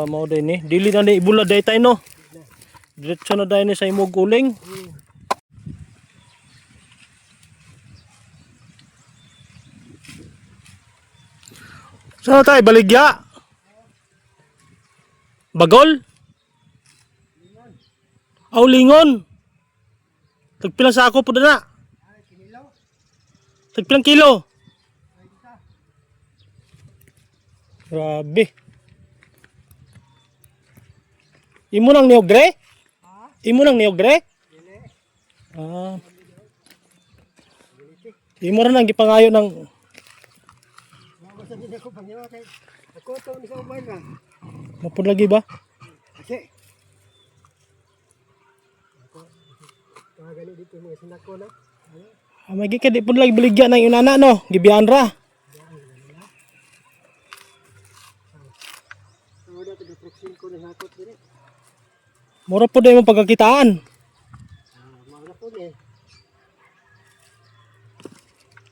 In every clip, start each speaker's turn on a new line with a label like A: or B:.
A: Mao din ni. Dili na ni ibulad day tayo no. Diretso na day ni sa imong uling. Saan tayo baligya? Bagol? Aw lingon. Tagpilang sako po na. Tagpilang kilo. Grabe. Imo nang niogre? Imo nang niogre? Imo ra nang gipangayo ng mapud lagi ba? May gikad pud lagi baligya nang inana no, gibiyan ra. Mura po din mo pagkakitaan.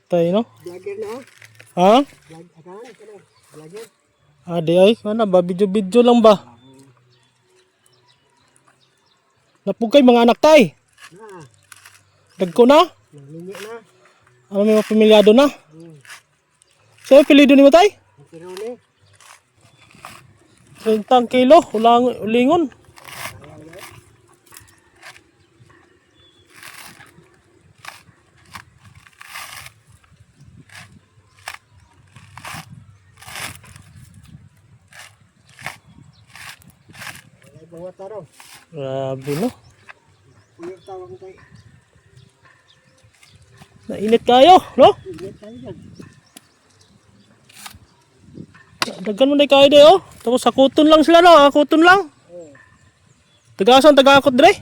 A: Tayo no?
B: Vlogger na
A: Ha?
B: Vlogger.
A: Di ay, mana ba? Video lang ba? Napugay mga anak tay. Dagko na?
B: Namingi na.
A: Ano may mga pamilyado na? Sa'yo, pilido ni mo tay?
B: Tirone.
A: 30 kilo, ulingon.
B: Bawat araw.
A: Grabe no?
B: Puyog tawag tayo.
A: Nainit kayo, no?
B: Ingat tayo dyan.
A: Daggan mo na kayo de, oh. Tapos sakuton lang sila, no? Sakuton lang. Tagasan, tagakot dre.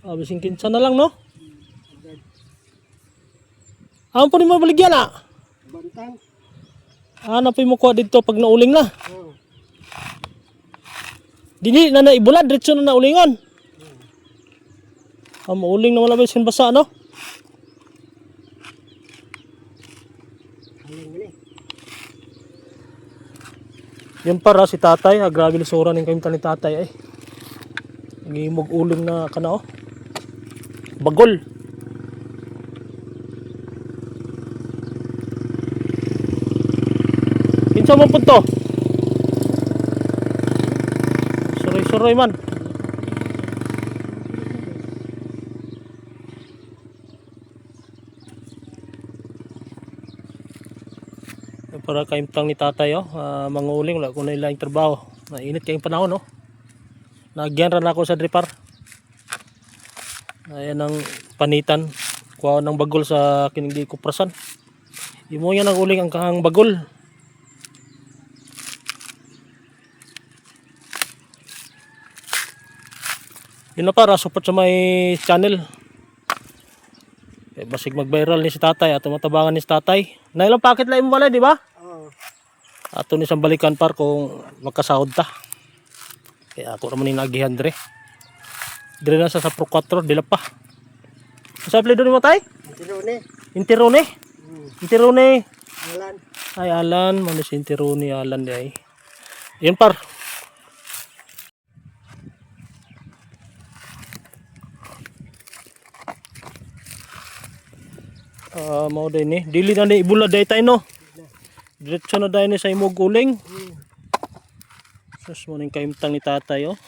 A: Bising kinsa na lang, no? Ano po ni mo baligyan, ah?
B: Bantang.
A: Ano po mo kuha dito pag nauling na? Dili na naibulad, diretso na naulingon. Mauling na wala ba yung basa, no? Yan para si tatay, grabe lusura ng kayong ni tatay ay. Ngimog uling na kana oh. Bagol. Kinsa mo punto? Suroy man. Para kaimtang ni tatay oh, manguling wala ko na ilang trabaho. Mainit kayong panahon oh. Nagyan ra na ako sa dripper. Ayan ang panitan. Kuha ng bagol sa kinindi kuprasan. Imo yan ang uling ang kahang bagol. Yun na para support sa may channel. Basig mag-viral ni si tatay at matabangan ni si tatay. Na ilang packet lang mo wala, di ba? Ato ni sambalikan par kung magkasahod ta. Kaya ako naman yung nagihan dre. Dre na sa 4 dila pa. Sa apelido ni mo tay?
B: Tirone.
A: Intirone? Intirone.
B: Alan.
A: Ay Alan, manis Intirone Alan di ay. Yan par. Mao din ni. Dili na ni ibulad day tayo no. Diretso na day ni sa imong uling. Sus mo ning kaimtang ni tatay oh.